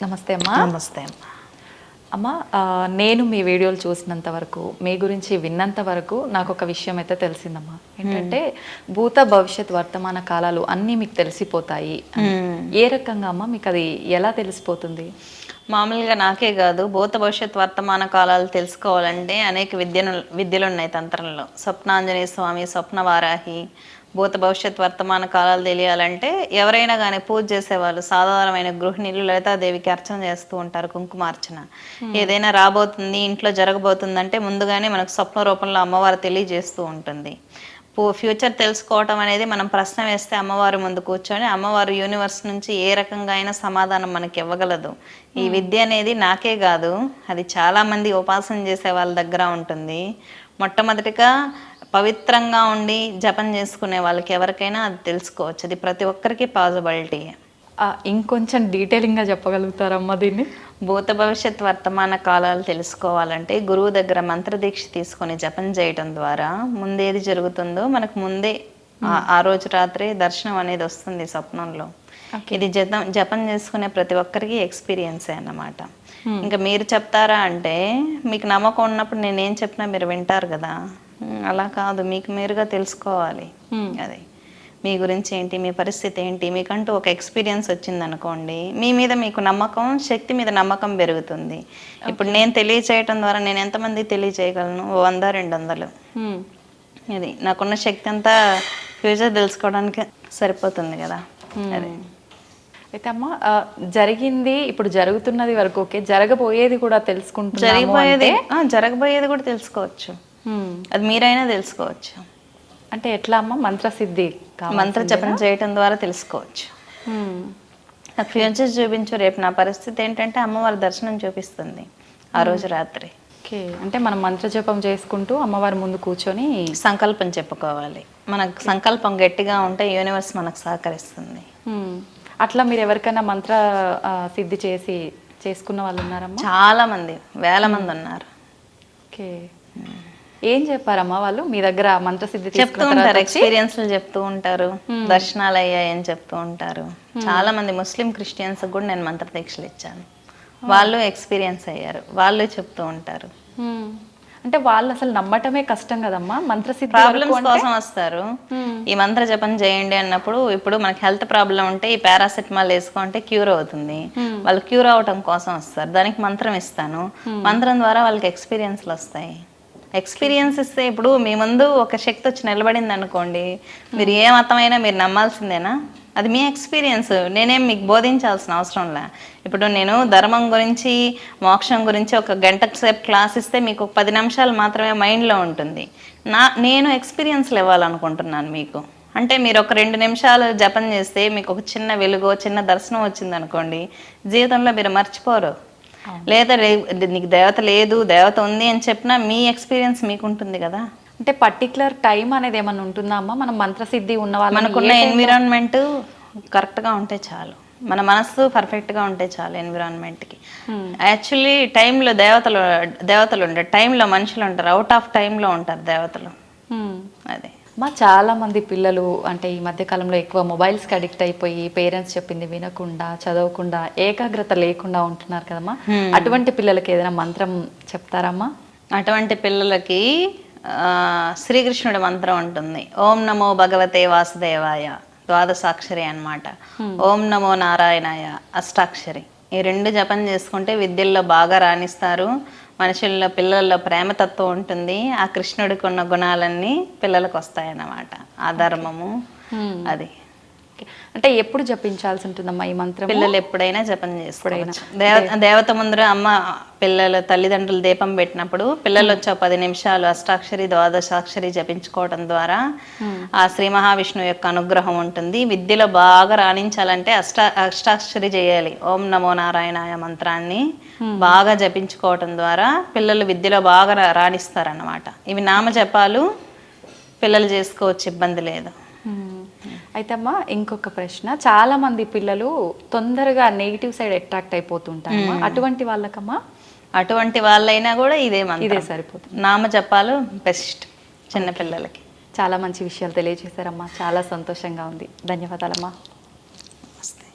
నమస్తే అమ్మా. నమస్తే అమ్మా. అమ్మా, నేను మీ వీడియోలు చూసినంత వరకు, మీ గురించి విన్నంత వరకు నాకు ఒక విషయం అయితే తెలిసిందమ్మా. ఏంటంటే భూత భవిష్యత్ వర్తమాన కాలాలు అన్నీ మీకు తెలిసిపోతాయి. ఏ రకంగా అమ్మా మీకు అది ఎలా తెలిసిపోతుంది? మామూలుగా నాకే కాదు, భూత భవిష్యత్ వర్తమాన కాలాలు తెలుసుకోవాలంటే అనేక విద్యలు ఉన్నాయి తంత్రంలో. స్వప్నాంజనేయ స్వామి, స్వప్న వారాహి, భూత భవిష్యత్ వర్తమాన కాలాలు తెలియాలంటే ఎవరైనా కానీ పూజ చేసేవాళ్ళు సాధారణమైన గృహిణీలు లలితాదేవికి అర్చన చేస్తూ ఉంటారు, కుంకుమార్చన. ఏదైనా రాబోతుంది, ఇంట్లో జరగబోతుందంటే ముందుగానే మనకు స్వప్న రూపంలో అమ్మవారు తెలియజేస్తూ ఉంటుంది. ఫ్యూచర్ తెలుసుకోవటం అనేది మనం ప్రశ్న వేస్తే అమ్మవారి ముందు కూర్చొని అమ్మవారు యూనివర్స్ నుంచి ఏ రకంగా అయినా సమాధానం మనకి ఇవ్వగలదు. ఈ విద్య అనేది నాకే కాదు, అది చాలామంది ఉపాసన చేసే వాళ్ళ దగ్గర ఉంటుంది. మొట్టమొదటిగా పవిత్రంగా ఉండి జపం చేసుకునే వాళ్ళకి ఎవరికైనా అది తెలుసుకోవచ్చు. అది ప్రతి ఒక్కరికి పాజిబిలిటీ. ఇంకొంచెం డీటెయిలింగ్గా చెప్పగలుగుతారమ్మా దీన్ని? భూత భవిష్యత్ వర్తమాన కాలాలు తెలుసుకోవాలంటే గురువు దగ్గర మంత్రదీక్ష తీసుకొని జపం చేయటం ద్వారా ముందేది జరుగుతుందో మనకు ముందే ఆ రోజు రాత్రి దర్శనం అనేది వస్తుంది స్వప్నంలో. ఇది జపం చేసుకునే ప్రతి ఒక్కరికి ఎక్స్పీరియన్సే అన్నమాట. ఇంకా మీరు చెప్తారా అంటే మీకు నమ్మకం ఉన్నప్పుడు నేనేం చెప్పినా మీరు వింటారు కదా, అలా కాదు, మీకు మీరుగా తెలుసుకోవాలి. అది మీ గురించి ఏంటి, మీ పరిస్థితి ఏంటి, మీకంటూ ఒక ఎక్స్పీరియన్స్ వచ్చింది అనుకోండి, మీ మీద మీకు నమ్మకం, శక్తి మీద నమ్మకం పెరుగుతుంది. ఇప్పుడు నేను తెలియచేయటం ద్వారా నేను ఎంతమంది తెలియచేయగలను? 100, 200. ఇది నాకున్న శక్తి అంతా ఫ్యూచర్ తెలుసుకోవడానికి సరిపోతుంది కదా. అది అయితే అమ్మ, జరిగింది ఇప్పుడు జరుగుతున్నది వరకు ఓకే, జరగబోయేది కూడా తెలుసుకుంటున్నాము. జరగబోయేది కూడా తెలుసుకోవచ్చు, అది మీరైనా తెలుసుకోవచ్చు. అంటే ఎట్లా అమ్మ? మంత్రసిద్ధి, మంత్ర జపం చేయటం ద్వారా తెలుసుకోవచ్చు. నాకు ఫ్యూచర్ చూపించు, రేపు నా పరిస్థితి ఏంటంటే అమ్మవారి దర్శనం చూపిస్తుంది ఆ రోజు రాత్రి. ఓకే, అంటే మనం మంత్ర జపం చేసుకుంటూ అమ్మవారి ముందు కూర్చొని సంకల్పం చెప్పుకోవాలి. మనకు సంకల్పం గట్టిగా ఉంటే యూనివర్స్ మనకు సహకరిస్తుంది. అట్లా మీరు ఎవరికైనా మంత్ర సిద్ధి చేసుకున్న వాళ్ళు ఉన్నారమ్మా? చాలా మంది, వేల మంది ఉన్నారు. ఓకే, ఏం చెప్పారమ్మా వాళ్ళు మీ దగ్గర మంత్రసిద్ధి? చెప్తూ ఉంటారు, ఎక్స్పీరియన్స్లు చెప్తూ ఉంటారు, దర్శనాలు అయ్యాయని చెప్తూ ఉంటారు. చాలా మంది ముస్లిం క్రిస్టియన్స్ కూడా నేను మంత్ర దీక్షలు ఇచ్చాను, వాళ్ళు ఎక్స్పీరియన్స్ అయ్యారు, వాళ్ళు చెప్తూ ఉంటారు. అంటే వాళ్ళు అసలు నమ్మటమే కష్టం కదమ్మా. మంత్రసిద్ధి ప్రాబ్లమ్స్ కోసం వస్తారు. ఈ మంత్ర జపం చేయండి అన్నప్పుడు, ఇప్పుడు మనకి హెల్త్ ప్రాబ్లం ఉంటే ఈ పారాసెటమాల్ వేసుకుంటే క్యూర్ అవుతుంది, వాళ్ళు క్యూర్ అవటం కోసం వస్తారు. దానికి మంత్రం ఇస్తాను, మంత్రం ద్వారా వాళ్ళకి ఎక్స్పీరియన్స్లు వస్తాయి. ఎక్స్పీరియన్స్ ఇస్తే ఇప్పుడు మీ ముందు ఒక శక్తి వచ్చి నిలబడింది అనుకోండి, మీరు ఏ మతమైనా మీరు నమ్మాల్సిందేనా? అది మీ ఎక్స్పీరియన్స్, నేనేం మీకు బోధించాల్సిన అవసరంలా. ఇప్పుడు నేను ధర్మం గురించి, మోక్షం గురించి ఒక గంట సేపు క్లాస్ ఇస్తే మీకు 10 నిమిషాలు మాత్రమే మైండ్లో ఉంటుంది. నేను ఎక్స్పీరియన్స్లు ఇవ్వాలనుకుంటున్నాను మీకు. అంటే మీరు ఒక 2 నిమిషాలు జపం చేస్తే మీకు ఒక చిన్న వెలుగో, చిన్న దర్శనం వచ్చింది అనుకోండి, జీవితంలో మీరు మర్చిపోరు. లేదా నీకు దేవత లేదు, దేవత ఉంది అని చెప్పినా మీ ఎక్స్పీరియన్స్ మీకు ఉంటుంది కదా. అంటే పర్టికులర్ టైం అనేది ఏమన్నా ఉంటుందా అమ్మా? మనం మంత్రసిద్ధి ఉన్న వాళ్ళు, మనకున్న ఎన్విరాన్మెంట్ కరెక్ట్గా ఉంటే చాలు, మన మనసు పర్ఫెక్ట్గా ఉంటే చాలు ఎన్విరాన్మెంట్కి. యాక్చువల్లీ టైంలో దేవతలు ఉంటారు, టైంలో మనుషులు ఉంటారు, అవుట్ ఆఫ్ టైంలో ఉంటారు దేవతలు. అదే మా చాలా మంది పిల్లలు అంటే ఈ మధ్య కాలంలో ఎక్కువ మొబైల్స్కి అడిక్ట్ అయిపోయి పేరెంట్స్ చెప్పింది వినకుండా, చదవకుండా, ఏకాగ్రత లేకుండా ఉంటున్నారు కదమ్మా. అటువంటి పిల్లలకి ఏదైనా మంత్రం చెప్తారమ్మా? అటువంటి పిల్లలకి శ్రీకృష్ణుడి మంత్రం ఉంటుంది. ఓం నమో భగవతే వాసుదేవాయ, ద్వాదశాక్షరి అన్నమాట. ఓం నమో నారాయణాయ, అష్టాక్షరి. ఈ 2 జపం చేసుకుంటే విద్యల్లో బాగా రాణిస్తారు. మనుషుల్లో, పిల్లల్లో ప్రేమతత్వం ఉంటుంది. ఆ కృష్ణుడికి ఉన్న గుణాలన్నీ పిల్లలకు వస్తాయన్నమాట. ఆ ధర్మము అది. అంటే ఎప్పుడు జపించాల్సి ఉంటుందమ్మా ఈ మంత్రం? పిల్లలు ఎప్పుడైనా జపం చేసుకోవచ్చు. దేవత ముందర అమ్మ పిల్లలు, తల్లిదండ్రులు దీపం పెట్టినప్పుడు పిల్లలు వచ్చే 10 నిమిషాలు అష్టాక్షరి, ద్వాదశాక్షరి జపించుకోవడం ద్వారా ఆ శ్రీ మహావిష్ణువు యొక్క అనుగ్రహం ఉంటుంది. విద్యలో బాగా రాణించాలంటే అష్టాక్షరి చేయాలి. ఓం నమో నారాయణాయ మంత్రాన్ని బాగా జపించుకోవటం ద్వారా పిల్లలు విద్యలో బాగా రాణిస్తారన్నమాట. ఇవి నామజపాలు పిల్లలు చేసుకోవచ్చు, ఇబ్బంది లేదు. అయితే అమ్మా, ఇంకొక ప్రశ్న, చాలా మంది పిల్లలు తొందరగా నెగిటివ్ సైడ్ అట్రాక్ట్ అయిపోతుంటారు. అటువంటి వాళ్ళకమ్మా? అటువంటి వాళ్ళైనా కూడా ఇదే సరిపోతుంది. నామజపాలు బెస్ట్ చిన్నపిల్లలకి. చాలా మంచి విషయాలు తెలియజేశారమ్మా, చాలా సంతోషంగా ఉంది. ధన్యవాదాలమ్మా.